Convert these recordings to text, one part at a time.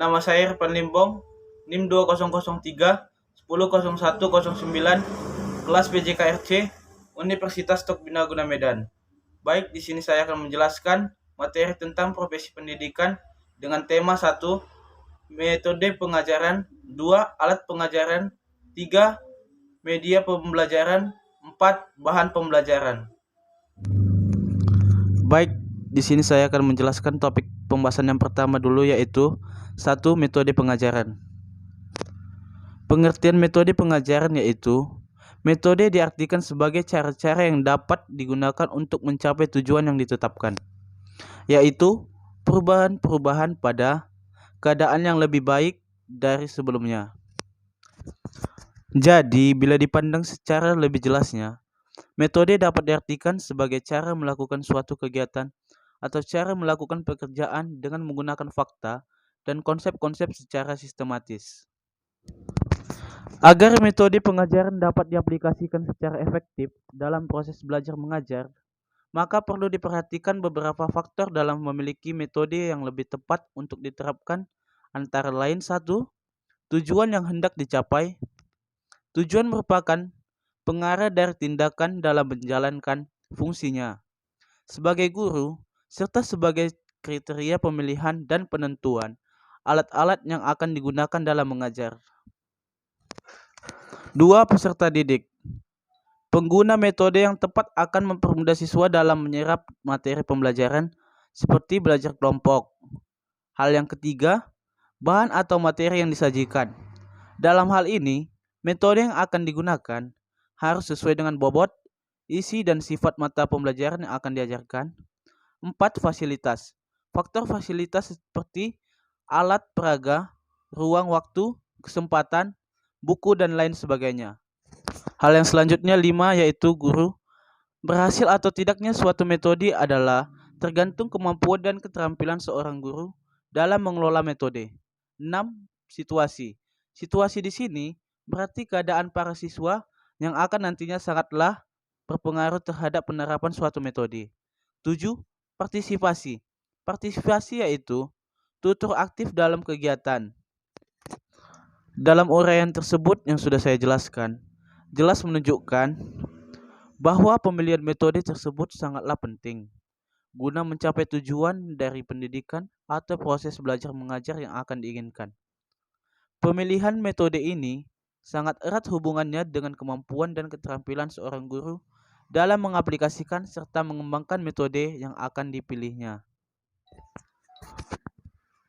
Nama saya Irfan Limbong, NIM 2003 100109, kelas PJKRC, Universitas Tok Binaguna Medan. Baik, di sini saya akan menjelaskan materi tentang profesi pendidikan dengan tema 1, metode pengajaran, 2, alat pengajaran, 3, media pembelajaran, 4, bahan pembelajaran. Baik, di sini saya akan menjelaskan topik pembahasan yang pertama dulu, yaitu 1, metode pengajaran. Pengertian metode pengajaran yaitu metode diartikan sebagai cara-cara yang dapat digunakan untuk mencapai tujuan yang ditetapkan, yaitu perubahan-perubahan pada keadaan yang lebih baik dari sebelumnya. Jadi, bila dipandang secara lebih jelasnya, metode dapat diartikan sebagai cara melakukan suatu kegiatan atau cara melakukan pekerjaan dengan menggunakan fakta dan konsep-konsep secara sistematis. Agar metode pengajaran dapat diaplikasikan secara efektif dalam proses belajar mengajar, maka perlu diperhatikan beberapa faktor dalam memiliki metode yang lebih tepat untuk diterapkan, antara lain 1, tujuan yang hendak dicapai. Tujuan merupakan pengarah dari tindakan dalam menjalankan fungsinya sebagai guru, serta sebagai kriteria pemilihan dan penentuan alat-alat yang akan digunakan dalam mengajar. 2, peserta didik. Pengguna metode yang tepat akan mempermudah siswa dalam menyerap materi pembelajaran seperti belajar kelompok. Hal yang ketiga, bahan atau materi yang disajikan. Dalam hal ini, metode yang akan digunakan harus sesuai dengan bobot, isi, dan sifat mata pembelajaran yang akan diajarkan. 4, fasilitas. Faktor fasilitas seperti alat peraga, ruang waktu, kesempatan, buku, dan lain sebagainya. Hal yang selanjutnya 5, yaitu guru. Berhasil atau tidaknya suatu metode adalah tergantung kemampuan dan keterampilan seorang guru dalam mengelola metode. 6, situasi. Situasi di sini berarti keadaan para siswa yang akan nantinya sangatlah berpengaruh terhadap penerapan suatu metode. 7, partisipasi. Partisipasi yaitu tutur aktif dalam kegiatan. Dalam uraian tersebut yang sudah saya jelaskan, jelas menunjukkan bahwa pemilihan metode tersebut sangatlah penting guna mencapai tujuan dari pendidikan atau proses belajar mengajar yang akan diinginkan. Pemilihan metode ini sangat erat hubungannya dengan kemampuan dan keterampilan seorang guru dalam mengaplikasikan serta mengembangkan metode yang akan dipilihnya.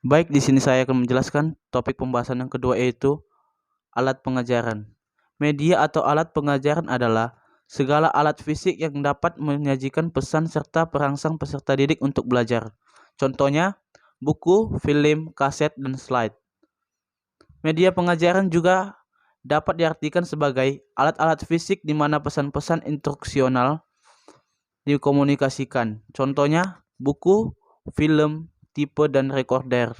Baik, di sini saya akan menjelaskan topik pembahasan yang kedua, yaitu alat pengajaran. Media atau alat pengajaran adalah segala alat fisik yang dapat menyajikan pesan serta perangsang peserta didik untuk belajar. Contohnya, buku, film, kaset, dan slide. Media pengajaran juga dapat diartikan sebagai alat-alat fisik di mana pesan-pesan instruksional dikomunikasikan. Contohnya, buku, film, tipe, dan recorder.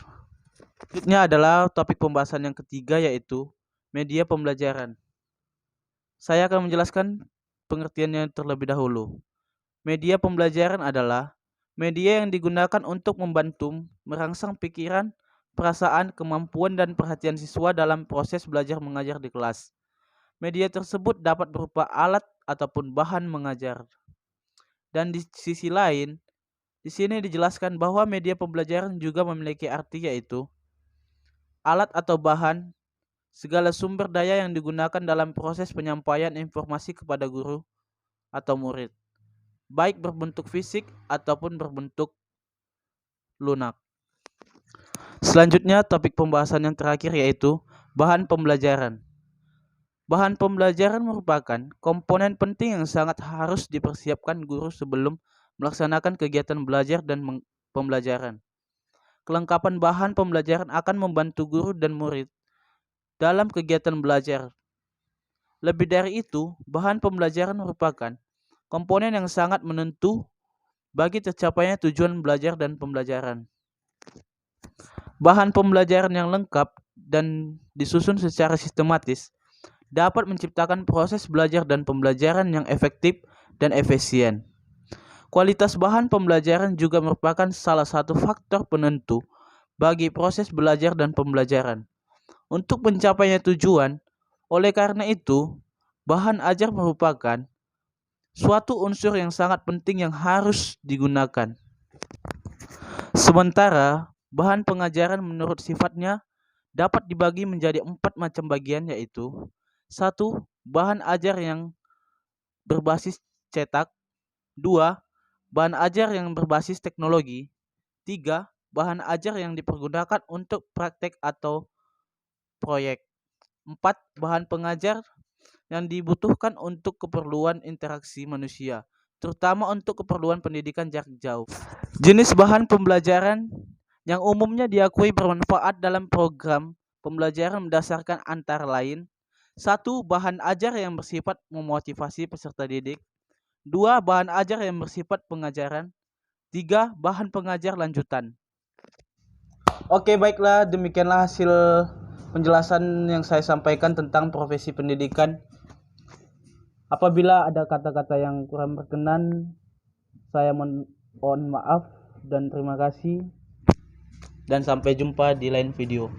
Selanjutnya adalah topik pembahasan yang ketiga, yaitu media pembelajaran. Saya akan menjelaskan pengertiannya terlebih dahulu. Media pembelajaran adalah media yang digunakan untuk membantu merangsang pikiran, perasaan, kemampuan, dan perhatian siswa dalam proses belajar mengajar di kelas. Media tersebut dapat berupa alat ataupun bahan mengajar. Dan di sisi lain, di sini dijelaskan bahwa media pembelajaran juga memiliki arti, yaitu alat atau bahan, segala sumber daya yang digunakan dalam proses penyampaian informasi kepada guru atau murid, baik berbentuk fisik ataupun berbentuk lunak. Selanjutnya, topik pembahasan yang terakhir, yaitu bahan pembelajaran. Bahan pembelajaran merupakan komponen penting yang sangat harus dipersiapkan guru sebelum melaksanakan kegiatan belajar dan pembelajaran. Kelengkapan bahan pembelajaran akan membantu guru dan murid dalam kegiatan belajar. Lebih dari itu, bahan pembelajaran merupakan komponen yang sangat menentu bagi tercapainya tujuan belajar dan pembelajaran. Bahan pembelajaran yang lengkap dan disusun secara sistematis dapat menciptakan proses belajar dan pembelajaran yang efektif dan efisien. Kualitas bahan pembelajaran juga merupakan salah satu faktor penentu bagi proses belajar dan pembelajaran. Untuk mencapainya tujuan, oleh karena itu, bahan ajar merupakan suatu unsur yang sangat penting yang harus digunakan. Sementara, bahan pengajaran menurut sifatnya dapat dibagi menjadi 4 macam bagian, yaitu 1. Bahan ajar yang berbasis cetak. 2. Bahan ajar yang berbasis teknologi. 3. Bahan ajar yang dipergunakan untuk praktek atau proyek. 4. Bahan pengajar yang dibutuhkan untuk keperluan interaksi manusia, terutama untuk keperluan pendidikan jarak jauh. Jenis bahan pembelajaran yang umumnya diakui bermanfaat dalam program pembelajaran berdasarkan antara lain: 1. Bahan ajar yang bersifat memotivasi peserta didik. 2. Bahan ajar yang bersifat pengajaran. 3. Bahan pengajar lanjutan. Oke, baiklah, demikianlah hasil penjelasan yang saya sampaikan tentang profesi pendidikan. Apabila ada kata-kata yang kurang berkenan, saya mohon maaf dan terima kasih. Dan sampai jumpa di lain video.